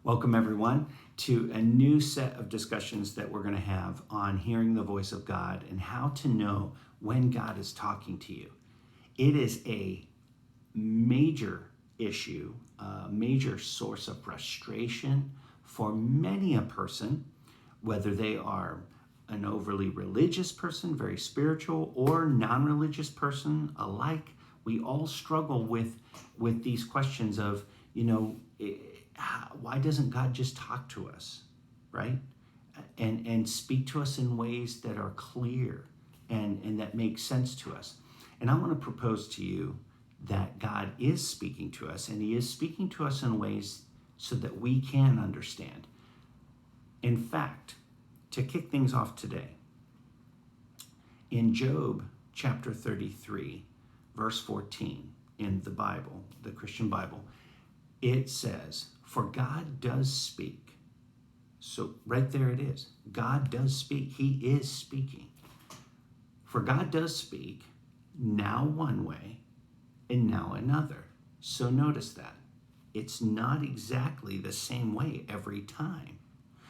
Welcome, everyone, to a new set of discussions that we're going to have on hearing the voice of God and how to know when God is talking to you. It is a major issue, a major source of frustration for many a person, whether they are an overly religious person, very spiritual, or non-religious person alike. We all struggle with these questions of, why doesn't God just talk to us, right? And speak to us in ways that are clear and that make sense to us. And I want to propose to you that God is speaking to us, and he is speaking to us in ways so that we can understand. In fact, to kick things off today, in Job chapter 33, verse 14 in the Bible, the Christian Bible, it says, "For God does speak." So right there it is. God does speak. He is speaking. "For God does speak, now one way and now another." So notice that. It's not exactly the same way every time.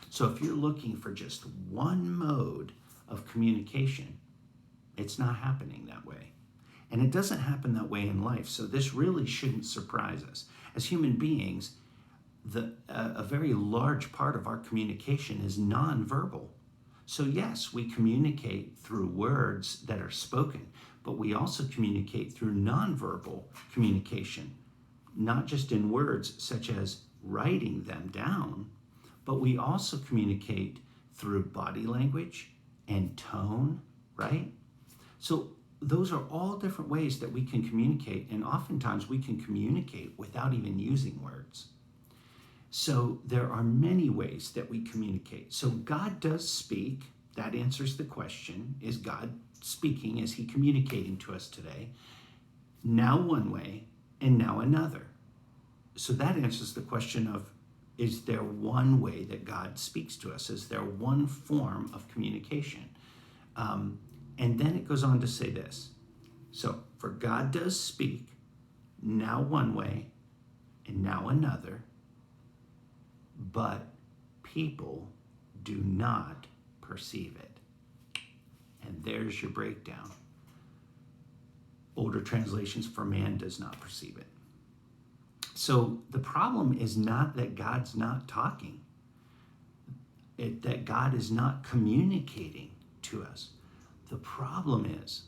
So if you're looking for just one mode of communication, it's not happening that way. And it doesn't happen that way in life. So this really shouldn't surprise us. As human beings, a very large part of our communication is nonverbal. So yes, we communicate through words that are spoken, but we also communicate through nonverbal communication, not just in words such as writing them down, but we also communicate through body language and tone, right? So those are all different ways that we can communicate, and oftentimes we can communicate without even using words. So there are many ways that we communicate. So God does speak. That answers the question. Is God speaking? Is he communicating to us today? Now one way and now another. So that answers the question of, is there one way that God speaks to us? Is there one form of communication? And then it goes on to say this. So, for God does speak, now one way and now another, but people do not perceive it. And there's your breakdown. Older translations, "for man does not perceive it." So the problem is not that God's not talking, that God is not communicating to us. The problem is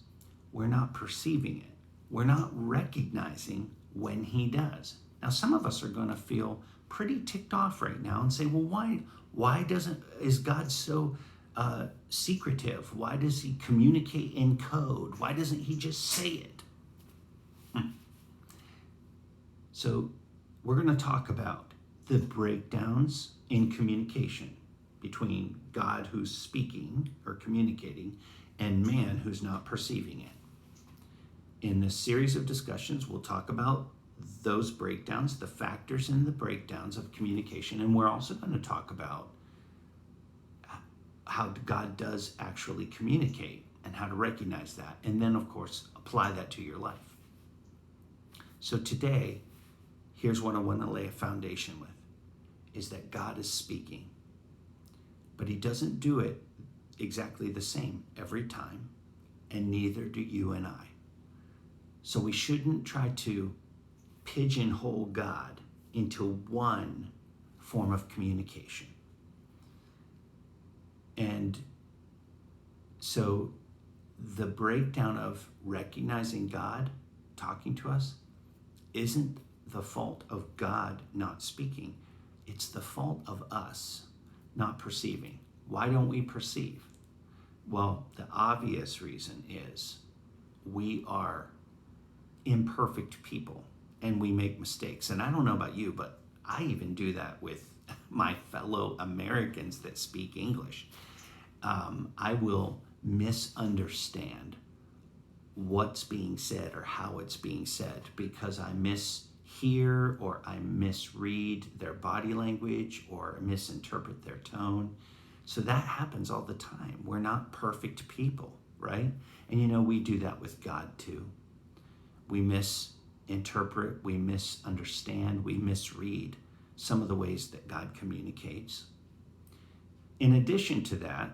we're not perceiving it. We're not recognizing when he does. Now, some of us are going to feel pretty ticked off right now and say, well, why is God so secretive? Why does he communicate in code? Why doesn't he just say it? So we're going to talk about the breakdowns in communication between God who's speaking or communicating and man who's not perceiving it. In this series of discussions, we'll talk about those breakdowns, the factors in the breakdowns of communication, and we're also going to talk about how God does actually communicate and how to recognize that, and then, of course, apply that to your life. So today, here's what I want to lay a foundation with, is that God is speaking, but he doesn't do it exactly the same every time, and neither do you and I. So we shouldn't try to pigeonhole God into one form of communication. And so the breakdown of recognizing God talking to us isn't the fault of God not speaking. It's the fault of us not perceiving. Why don't we perceive? Well, the obvious reason is we are imperfect people and we make mistakes. And I don't know about you, but I even do that with my fellow Americans that speak English. I will misunderstand what's being said or how it's being said because I mishear or I misread their body language or misinterpret their tone. So that happens all the time. We're not perfect people, right? And we do that with God too. We misinterpret, we misunderstand, we misread. some of the ways that God communicates. In addition to that,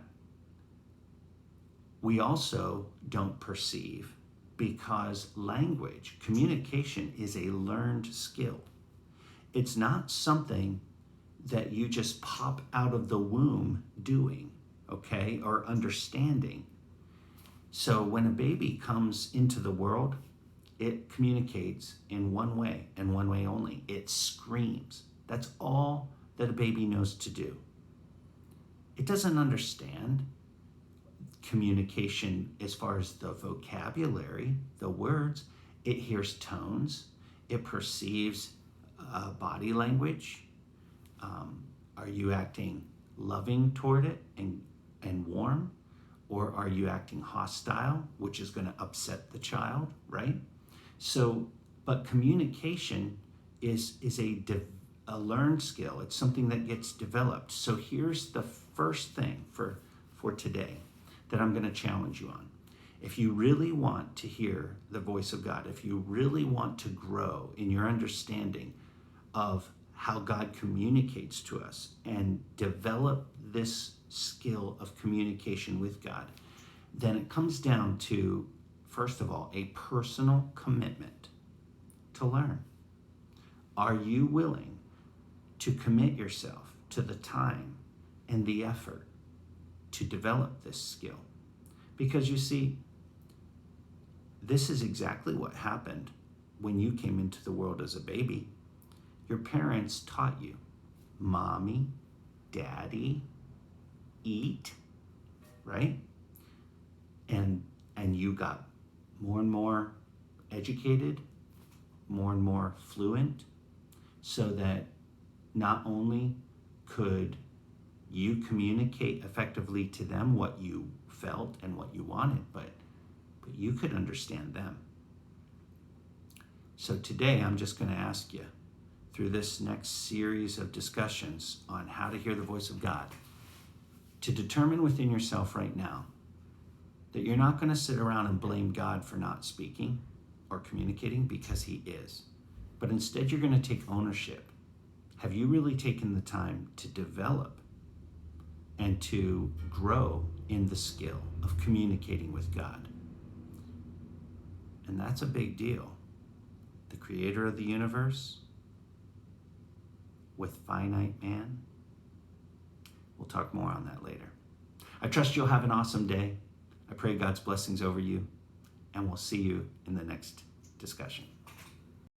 we also don't perceive, because language, communication, is a learned skill. It's not something that you just pop out of the womb doing, okay, or understanding. So when a baby comes into the world, it communicates in one way and one way only. It screams. That's all that a baby knows to do. It doesn't understand communication as far as the vocabulary, the words. It hears tones. It perceives body language. Are you acting loving toward it and warm? Or are you acting hostile, which is going to upset the child, right? So, but communication is a learned skill. It's something that gets developed. So here's the first thing for today that I'm going to challenge you on. If you really want to hear the voice of God, if you really want to grow in your understanding of how God communicates to us and develop this skill of communication with God, then it comes down to, first of all, a personal commitment to learn. Are you willing to commit yourself to the time and the effort to develop this skill? Because you see, this is exactly what happened when you came into the world as a baby. Your parents taught you, mommy, daddy, eat, right? And you got more and more educated, more and more fluent, so that not only could you communicate effectively to them what you felt and what you wanted, but you could understand them. So today I'm just going to ask you, through this next series of discussions on how to hear the voice of God, to determine within yourself right now that you're not going to sit around and blame God for not speaking or communicating, because he is. But instead you're going to take ownership. Have you really taken the time to develop and to grow in the skill of communicating with God? And that's a big deal. The creator of the universe with finite man. We'll talk more on that later. I trust you'll have an awesome day. I pray God's blessings over you, and we'll see you in the next discussion.